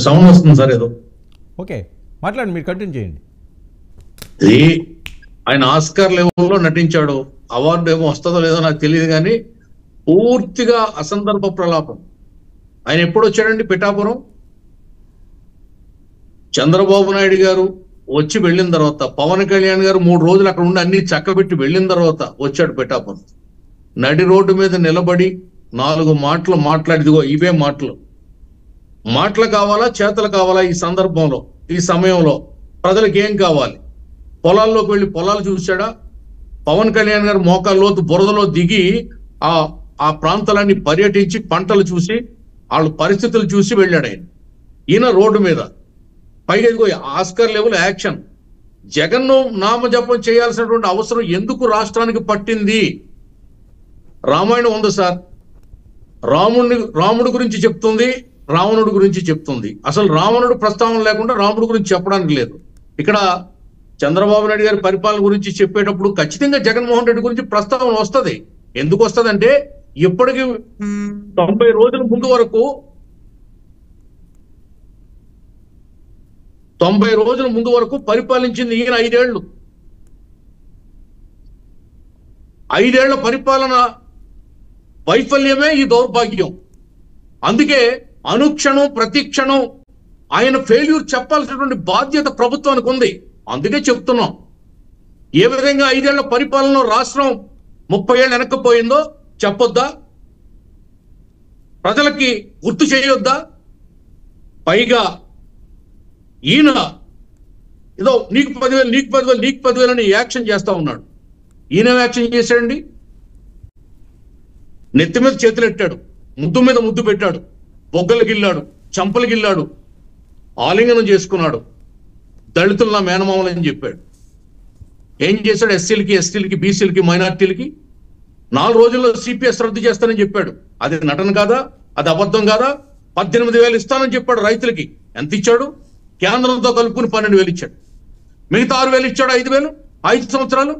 Sound వస్తుంది sir ఏదో. Okay, మాట్లాడండి, మీరు కంటిన్యూ చేయండి. ఇది ఆయన ఆస్కార్ లెవెల్లో నటించాడు. అవార్డు ఏమో వస్తుందో లేదో నాకు తెలియదు, కానీ పూర్తిగా అసందర్భ ప్రలాపం. ఆయన ఎప్పుడు వచ్చాడండి పిఠాపురం? చంద్రబాబు నాయుడు గారు వచ్చి వెళ్ళిన తర్వాత, పవన్ కళ్యాణ్ గారు 3 రోజులు అక్కడ ఉండి అన్ని చక్కబెట్టి వెళ్ళిన తర్వాత వచ్చాడు పిఠాపురం. నడి రోడ్డు మీద నిలబడి 4 మాటలు మాట్లాడిదిగో ఇవే మాటలు కావాలా, చేతలు కావాలా? ఈ సందర్భంలో, ఈ సమయంలో ప్రజలకు ఏం కావాలి? పొలాల్లోకి వెళ్ళి పొలాలు చూశాడా? పవన్ కళ్యాణ్ గారు మోకాల్లోతు బురదలో దిగి ఆ ప్రాంతాలన్నీ పర్యటించి పంటలు చూసి వాళ్ళ పరిస్థితులు చూసి వెళ్ళాడు ఆయన. ఈయన రోడ్డు మీద పైగా ఇదిగో ఆస్కార్ లెవెల్ యాక్షన్. జగన్ను నామజపం చేయాల్సినటువంటి అవసరం ఎందుకు రాష్ట్రానికి పట్టింది? రామాయణం ఉంది సార్, రాముడు గురించి చెప్తుంది, రావణుడి గురించి చెప్తుంది. అసలు రావణుడు ప్రస్తావన లేకుండా రాముడు గురించి చెప్పడానికి లేదు. ఇక్కడ చంద్రబాబు నాయుడు గారి పరిపాలన గురించి చెప్పేటప్పుడు ఖచ్చితంగా జగన్మోహన్ రెడ్డి గురించి ప్రస్తావన వస్తుంది. ఎందుకు వస్తుంది అంటే, ఇప్పటికి 90 రోజుల ముందు వరకు 90 రోజుల ముందు వరకు పరిపాలించింది ఈయన 5 ఏళ్ళు. 5 ఏళ్ల పరిపాలన వైఫల్యమే ఈ దౌర్భాగ్యం. అందుకే అనుక్షణం ప్రతిక్షణం ఆయన ఫెయిల్యూర్ చెప్పాల్సినటువంటి బాధ్యత ప్రభుత్వానికి ఉంది. అందుకే చెప్తున్నాం, ఏ విధంగా 5 ఏళ్ల పరిపాలనలో రాష్ట్రం 30 ఏళ్ళు వెనక్కిపోయిందో చెప్పొద్దా? ప్రజలకి గుర్తు చేయొద్దా? పైగా ఈయన ఏదో నీకు 10,000 అని యాక్షన్ చేస్తా ఉన్నాడు. ఈయన యాక్షన్ చేశాడండి. నెత్తి మీద చేతులు ఎట్టాడు, ముద్దు మీద ముద్దు పెట్టాడు, బొగ్గలు గిల్లాడు, చంపలు గిల్లాడు, ఆలింగనం చేసుకున్నాడు, దళితులు నా మేనమామలని చెప్పాడు. ఏం చేశాడు? ఎస్సీలకి, ఎస్టీలకి, బీసీలకి, మైనార్టీలకి 4 రోజుల్లో సిపిఎస్ రద్దు చేస్తానని చెప్పాడు. అది నటన కాదా? అది అబద్ధం కాదా? 18,000 ఇస్తానని చెప్పాడు రైతులకి. ఎంత ఇచ్చాడు? కేంద్రంతో కలుపుకుని 12,000 ఇచ్చాడు. మిగతా 6,000 ఇచ్చాడు. 5,000 5 సంవత్సరాలు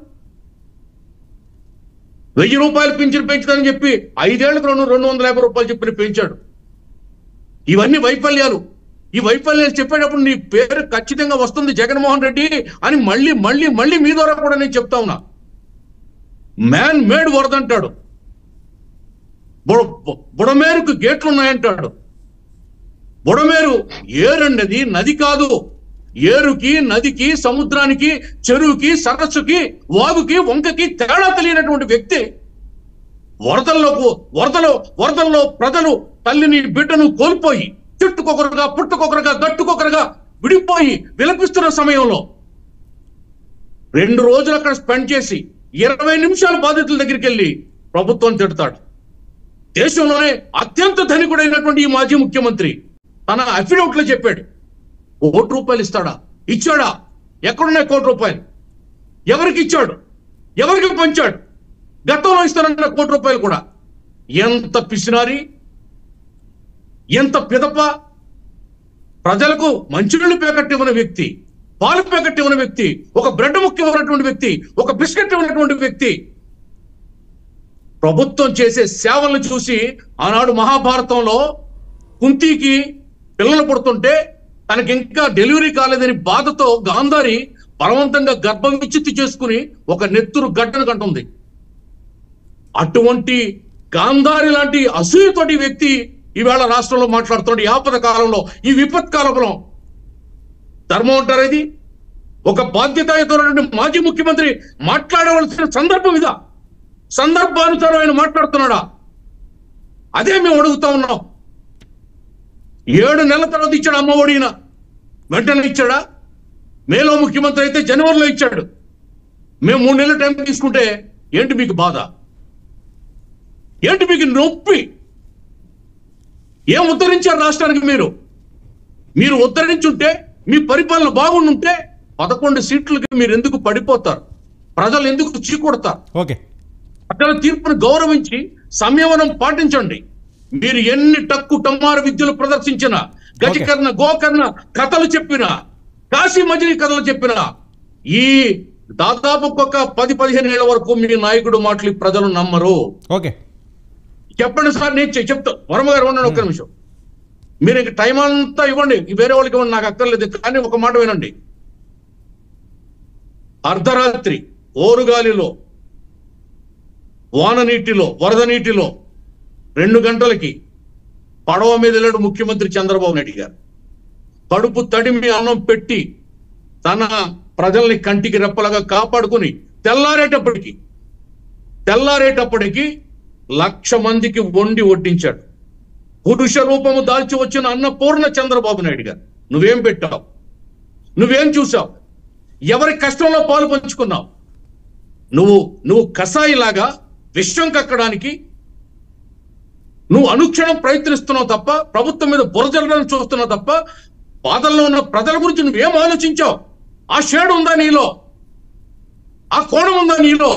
1,000 రూపాయలు పింఛను పెంచుతానని చెప్పి 5 ఏళ్లకు 250 రూపాయలు చెప్పి పెంచాడు. ఇవన్నీ వైఫల్యాలు. ఈ వైఫల్యాలు చెప్పేటప్పుడు నీ పేరు ఖచ్చితంగా వస్తుంది జగన్మోహన్ రెడ్డి అని మళ్ళీ మళ్ళీ మళ్ళీ మీ ద్వారా కూడా నేను చెప్తా ఉన్నా. మ్యాన్ మేడ్ వరద అంటాడు, బుడమేరుకు గేట్లు ఉన్నాయంటాడు. బుడమేరు ఏరండి, నది కాదు. ఏరుకి, నదికి, సముద్రానికి, చెరువుకి, సరస్సుకి, వాగుకి, వంకకి తేడా తెలియనటువంటి వ్యక్తి వరదల్లో ప్రజలు తల్లిని, బిడ్డను కోల్పోయి చెట్టుకొకరుగా, పుట్టుకొకరుగా, గట్టుకొకరుగా విడిపోయి విలపిస్తున్న సమయంలో 2 రోజులు అక్కడ స్పెండ్ చేసి 20 నిమిషాలు బాధితుల దగ్గరికి వెళ్ళి ప్రభుత్వం తిడతాడు. దేశంలోనే అత్యంత ధనికుడైనటువంటి ఈ మాజీ ముఖ్యమంత్రి తన అఫిడవిట్ లో చెప్పాడు, ₹1 ఇస్తాడా? ఇచ్చాడా? ఎక్కడున్నాయి ₹1? ఎవరికి ఇచ్చాడు? ఎవరికి పంచాడు? గతంలో ఇస్తానన్న ₹1 కూడా. ఎంత పిసినారి, ఎంత పిదప! ప్రజలకు మంచినీళ్ళు ప్యాకెట్ ఇవ్వని వ్యక్తి, పాలు ప్యాకెట్ ఇవ్వని వ్యక్తి, ఒక బ్రెడ్ ముక్క ఇవ్వనటువంటి వ్యక్తి, ఒక బిస్కెట్ ఇవ్వనటువంటి వ్యక్తి ప్రభుత్వం చేసే సేవలను చూసి ఆనాడు మహాభారతంలో కుంతికి పిల్లలు పుడుతుంటే తనకి ఇంకా డెలివరీ కాలేదని బాధతో గాంధారి బలవంతంగా గర్భం విచ్ఛిత్తి చేసుకుని ఒక నెత్తురు గడ్డను కంటుంది. అటువంటి గాంధారి లాంటి అసూయతోటి వ్యక్తి ఈవేళ రాష్ట్రంలో మాట్లాడుతున్నాడు. ఈ ఆపద కాలంలో, ఈ విపత్ కాలంలో ధర్మం అంటారు. ఇది ఒక బాధ్యతాయుతమైనటువంటి మాజీ ముఖ్యమంత్రి మాట్లాడవలసిన సందర్భం ఇదా? సందర్భానుసారం ఆయన మాట్లాడుతున్నాడా? అదే మేము అడుగుతా ఉన్నాం. 7 నెలల తర్వాత ఇచ్చాడు అమ్మఒడి. వెంటనే ఇచ్చాడా? మేలో ముఖ్యమంత్రి అయితే జనవరిలో ఇచ్చాడు. మేము 3 నెలల టైం తీసుకుంటే ఏంటి మీకు బాధ? ఏంటి మీకు నొప్పి? ఏం ఉద్ధరించారు రాష్ట్రానికి? మీరు ఉద్ధరించుంటే, మీ పరిపాలన బాగుండుంటే 11 సీట్లకి మీరు ఎందుకు పడిపోతారు? ప్రజలు ఎందుకు చీకొడతారు? ప్రజల తీర్పును గౌరవించి సంయమనం పాటించండి. మీరు ఎన్ని టక్కు టమ్మారు విద్యలు ప్రదర్శించినా, గజకర్ణ గోకర్ణ కథలు చెప్పినా, కాశీ మజిలీ కథలు చెప్పినా, ఈ దాదాపు ఒక 10-15 ఏళ్ల వరకు మీ నాయకుడు మాటలు ప్రజలు నమ్మరు. చెప్పండి సార్, నేను చెప్తా. వర్మ గారు ఉన్నాడు, ఒక్క నిమిషం. మీరు ఇంక టైం అంతా ఇవ్వండి, వేరే వాళ్ళకి ఇవ్వండి, నాకు అక్కర్లేదు. కానీ ఒక మాట వినండి, అర్ధరాత్రి ఓరుగాలిలో, వాన నీటిలో, వరద నీటిలో 2 గంటలకి పడవ మీద వెళ్ళాడు ముఖ్యమంత్రి చంద్రబాబు నాయుడు గారు. కడుపు తడిమి అన్నం పెట్టి తన ప్రజల్ని కంటికి రెప్పలుగా కాపాడుకుని తెల్లారేటప్పటికి 1,00,000 మందికి వండి వడ్డించాడు. పురుష రూపము దాల్చి వచ్చిన అన్నపూర్ణ చంద్రబాబు నాయుడు గారు. నువ్వేం పెట్టావు? నువ్వేం చూసావు? ఎవరి కష్టంలో పాలు పంచుకున్నావు? నువ్వు కసాయిలాగా విషం కక్కడానికి నువ్వు అనుక్షణం ప్రయత్నిస్తున్నావు తప్ప, ప్రభుత్వం మీద బురజల్లడానికి చూస్తున్నావు తప్ప, బాధల్లో ఉన్న ప్రజల గురించి నువ్వేం ఆలోచించావు? ఆ షేడ్ ఉందా నీలో? ఆ కోణం ఉందా నీలో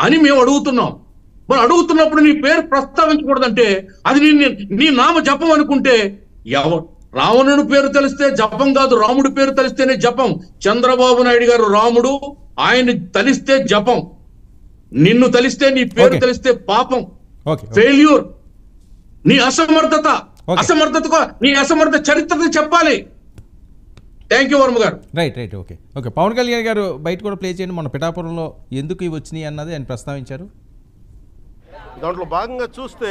అని మేము అడుగుతున్నాం. మరి అడుగుతున్నప్పుడు నీ పేరు ప్రస్తావించకూడదంటే అది నీ నామ జపం అనుకుంటే, రావణుడి పేరు తెలిస్తే జపం కాదు, రాముడి పేరు తెలిస్తేనే జపం. చంద్రబాబు నాయుడు గారు రాముడు, ఆయన్ని తలిస్తే జపం. నిన్ను తలిస్తే, నీ పేరు తెలిస్తే పాపం, ఫెయిల్యూర్. నీ అసమర్థత నీ అసమర్థ చరిత్రను చెప్పాలి. థ్యాంక్ యూ వర్మ గారు. రైట్. ఓకే. పవన్ కళ్యాణ్ గారు బయట కూడా ప్లే చేయండి. మన పిఠాపురంలో ఎందుకు ఇవి వచ్చినాయి అన్నది ఆయన ప్రస్తావించారు. దాంట్లో భాగంగా చూస్తే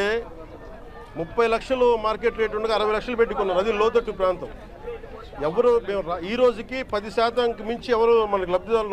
30 లక్షలు మార్కెట్ రేట్ ఉండగా 60 లక్షలు పెట్టుకున్నారు. అది లోతట్టు ప్రాంతం. ఎవరు ఈ రోజుకి 10% మించి ఎవరు మనకి లబ్ధిదారులు